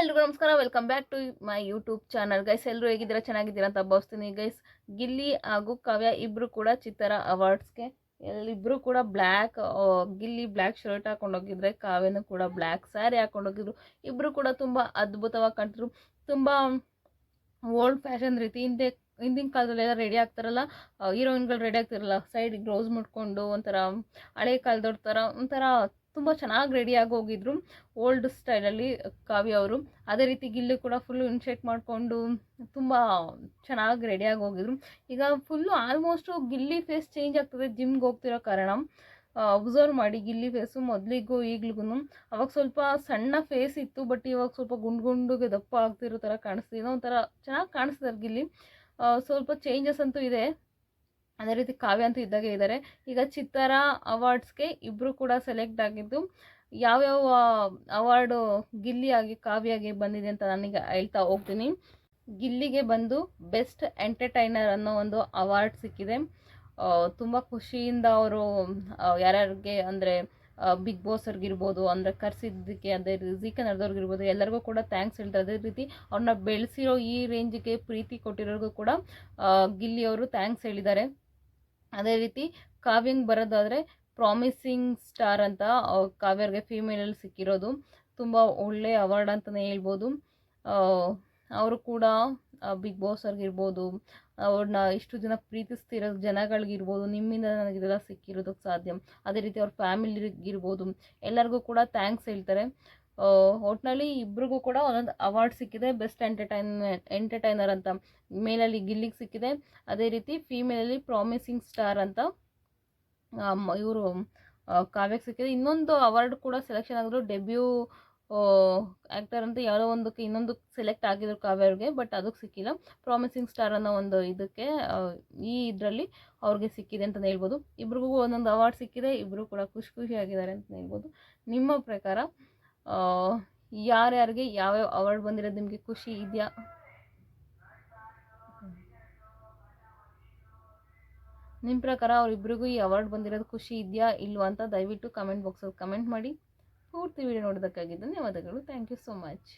ಎಲ್ರಿಗೂ ನಮಸ್ಕಾರ. Welcome back to my YouTube channel. Guys ಎಲ್ಲರೂ ಹೇಗಿದ್ದೀರಾ? ಚೆನ್ನಾಗಿದ್ದೀರಾ ಅಂತ ಭಾವಿಸ್ತೀನಿ. ಗೈಸ್ ಗಿಲ್ಲಿ ಹಾಗೂ ಕಾವ್ಯ ಇಬ್ಬರು ಕೂಡ ಚಿತ್ತರ ಅವಾರ್ಡ್ಸ್ಗೆ ಇಬ್ಬರು ಕೂಡ ಗಿಲ್ಲಿ ಬ್ಲ್ಯಾಕ್ ಶರ್ಟ್ ಹಾಕೊಂಡೋಗಿದ್ರೆ, ಕಾವ್ಯನೂ ಕೂಡ ಬ್ಲ್ಯಾಕ್ ಸ್ಯಾರಿ ಹಾಕೊಂಡೋಗಿದ್ರು. ಇಬ್ಬರು ಕೂಡ ತುಂಬ ಅದ್ಭುತವಾಗಿ ಕಾಣ್ತಿದ್ರು. ತುಂಬ ಓಲ್ಡ್ ಫ್ಯಾಷನ್ ರೀತಿ ಹಿಂದಿನ ಕಾಲದಲ್ಲೆಲ್ಲ ರೆಡಿ ಆಗ್ತಾರಲ್ಲ, ಹೀರೋಯಿನ್ಗಳು ರೆಡಿ ಆಗ್ತಿರಲ್ಲ, ಸೈಡಿಗೆ ರೋಸ್ ಮುಟ್ಕೊಂಡು ಒಂಥರ ಹಳೆ ಕಾಲದವ್ರ ಥರ ಒಂಥರ ತುಂಬ ಚೆನ್ನಾಗಿ ರೆಡಿಯಾಗಿ ಹೋಗಿದ್ರು ಓಲ್ಡ್ ಸ್ಟೈಲಲ್ಲಿ ಕಾವ್ಯ ಅವರು. ಅದೇ ರೀತಿ ಗಿಲ್ಲಿ ಕೂಡ ಫುಲ್ಲು ಇನ್ಶರ್ಟ್ ಮಾಡಿಕೊಂಡು ತುಂಬ ಚೆನ್ನಾಗಿ ರೆಡಿಯಾಗಿ ಹೋಗಿದ್ರು. ಈಗ full almost Gilli face change ಆಗ್ತದೆ ಜಿಮ್ಗೆ ಹೋಗ್ತಿರೋ ಕಾರಣ. ಅಬ್ಸರ್ವ್ ಮಾಡಿ ಗಿಲ್ಲಿ ಫೇಸು ಮೊದಲಿಗೂ ಈಗ್ಲಿಗೂ. ಅವಾಗ ಸ್ವಲ್ಪ ಸಣ್ಣ ಫೇಸ್ ಇತ್ತು, ಬಟ್ ಇವಾಗ ಸ್ವಲ್ಪ ಗುಂಡುಗೆ ದಪ್ಪ ಆಗ್ತಿರೋ ಥರ ಕಾಣಿಸ್ತಿದೆ. ಒಂಥರ ಚೆನ್ನಾಗಿ ಕಾಣಿಸ್ತಾರೆ ಗಿಲ್ಲಿ. ಸ್ವಲ್ಪ ಚೇಂಜಸ್ ಅಂತೂ ಇದೆ. ಅದೇ ರೀತಿ ಕಾವ್ಯ ಅಂತೂ ಇದ್ದಾಗೆ ಇದ್ದಾರೆ. ಈಗ ಚಿತ್ತರ ಅವಾರ್ಡ್ಸ್ಗೆ ಇಬ್ಬರು ಕೂಡ ಸೆಲೆಕ್ಟ್ ಆಗಿದ್ದು, ಯಾವ್ಯಾವ ಅವಾರ್ಡು ಗಿಲ್ಲಿ ಆಗಿ ಕಾವ್ಯಗೆ ಬಂದಿದೆ ಅಂತ ನಾನೀಗ ಹೇಳ್ತಾ ಹೋಗ್ತೀನಿ. ಗಿಲ್ಲಿಗೆ ಬಂದು ಬೆಸ್ಟ್ ಎಂಟರ್ಟೈನರ್ ಅನ್ನೋ ಒಂದು ಅವಾರ್ಡ್ ಸಿಕ್ಕಿದೆ. ತುಂಬ ಖುಷಿಯಿಂದ ಅವರು ಯಾರ್ಯಾರಿಗೆ ಅಂದರೆ ಬಿಗ್ ಬಾಸ್ ಅವ್ರಿಗಿರ್ಬೋದು, ಅಂದರೆ ಕರೆಸಿದ್ದಕ್ಕೆ, ಅದೇ ಜೀ ಕನ್ನಡದವ್ರಿಗಿರ್ಬೋದು, ಎಲ್ಲರಿಗೂ ಕೂಡ ಥ್ಯಾಂಕ್ಸ್ ಹೇಳ್ತಾರೆ. ಅದೇ ರೀತಿ ಅವ್ರನ್ನ ಬೆಳೆಸಿರೋ ಈ ರೇಂಜಿಗೆ ಪ್ರೀತಿ ಕೊಟ್ಟಿರೋರಿಗೂ ಕೂಡ ಗಿಲ್ಲಿಯವರು ಥ್ಯಾಂಕ್ಸ್ ಹೇಳಿದ್ದಾರೆ. ಅದೇ ರೀತಿ ಕಾವ್ಯಂಗೆ ಬರೋದಾದರೆ ಪ್ರಾಮಿಸಿಂಗ್ ಸ್ಟಾರ್ ಅಂತ ಕಾವ್ಯರಿಗೆ ಫೀಮೇಲಲ್ಲಿ ಸಿಕ್ಕಿರೋದು. ತುಂಬ ಒಳ್ಳೆಯ ಅವಾರ್ಡ್ ಅಂತಲೇ ಹೇಳ್ಬೋದು. ಅವರು ಕೂಡ ಬಿಗ್ ಬಾಸ್ ಅವ್ರಿಗಿರ್ಬೋದು, ಅವ್ರನ್ನ ಇಷ್ಟು ಜನ ಪ್ರೀತಿಸ್ತಿರೋ ಜನಗಳಿಗಿರ್ಬೋದು, ನಿಮ್ಮಿಂದ ನನಗೆ ಇದೆಲ್ಲ ಸಿಕ್ಕಿರೋದಕ್ಕೆ ಸಾಧ್ಯ. ಅದೇ ರೀತಿ ಅವ್ರ ಫ್ಯಾಮಿಲಿಗಿರ್ಬೋದು, ಎಲ್ಲರಿಗೂ ಕೂಡ ಥ್ಯಾಂಕ್ಸ್ ಹೇಳ್ತಾರೆ. ಒಟ್ಟಿನಲ್ಲಿ ಇಬ್ರಿಗೂ ಕೂಡ ಒಂದೊಂದು ಅವಾರ್ಡ್ ಸಿಕ್ಕಿದೆ. ಬೆಸ್ಟ್ ಎಂಟರ್ಟೈನರ್ ಅಂತ ಮೇಲಲ್ಲಿ ಗಿಲ್ಲಿಗೆ ಸಿಕ್ಕಿದೆ. ಅದೇ ರೀತಿ ಫೀಮೇಲಲ್ಲಿ ಪ್ರಾಮಿಸಿಂಗ್ ಸ್ಟಾರ್ ಅಂತ ಇವರು ಕಾವ್ಯಕ್ಕೆ ಸಿಕ್ಕಿದೆ. ಇನ್ನೊಂದು ಅವಾರ್ಡ್ ಕೂಡ ಸೆಲೆಕ್ಷನ್ ಆಗಿದ್ರು, ಡೆಬ್ಯೂ ಆ್ಯಕ್ಟರ್ ಅಂತ ಯಾವುದೋ ಒಂದಕ್ಕೆ ಇನ್ನೊಂದು ಸೆಲೆಕ್ಟ್ ಆಗಿದ್ರು ಕಾವ್ಯವ್ರಿಗೆ, ಬಟ್ ಅದಕ್ಕೆ ಸಿಕ್ಕಿಲ್ಲ. ಪ್ರಾಮಿಸಿಂಗ್ ಸ್ಟಾರ್ ಅನ್ನೋ ಒಂದು ಇದಕ್ಕೆ ಈ ಇದರಲ್ಲಿ ಅವ್ರಿಗೆ ಸಿಕ್ಕಿದೆ ಅಂತಲೇ ಹೇಳ್ಬೋದು. ಇಬ್ರಿಗೂ ಒಂದೊಂದು ಅವಾರ್ಡ್ ಸಿಕ್ಕಿದೆ. ಇಬ್ಬರು ಕೂಡ ಖುಷಿಯಾಗಿದ್ದಾರೆ ಅಂತಲೇ ಹೇಳ್ಬೋದು. ನಿಮ್ಮ ಪ್ರಕಾರ ಯಾರ್ಯಾರಿಗೆ ಯಾವ್ಯಾವ ಅವಾರ್ಡ್ ಬಂದಿರೋದು ನಿಮಗೆ ಖುಷಿ ಇದೆಯಾ? ನಿಮ್ಮ ಪ್ರಕಾರ ಅವರಿಬ್ಬರಿಗೂ ಈ ಅವಾರ್ಡ್ ಬಂದಿರೋದು ಖುಷಿ ಇದೆಯಾ ಇಲ್ವಾ ಅಂತ ದಯವಿಟ್ಟು ಕಮೆಂಟ್ ಬಾಕ್ಸಲ್ಲಿ ಕಮೆಂಟ್ ಮಾಡಿ. ಪೂರ್ತಿ ವಿಡಿಯೋ ನೋಡೋದಕ್ಕಾಗಿ ಧನ್ಯವಾದಗಳು. Thank you so much.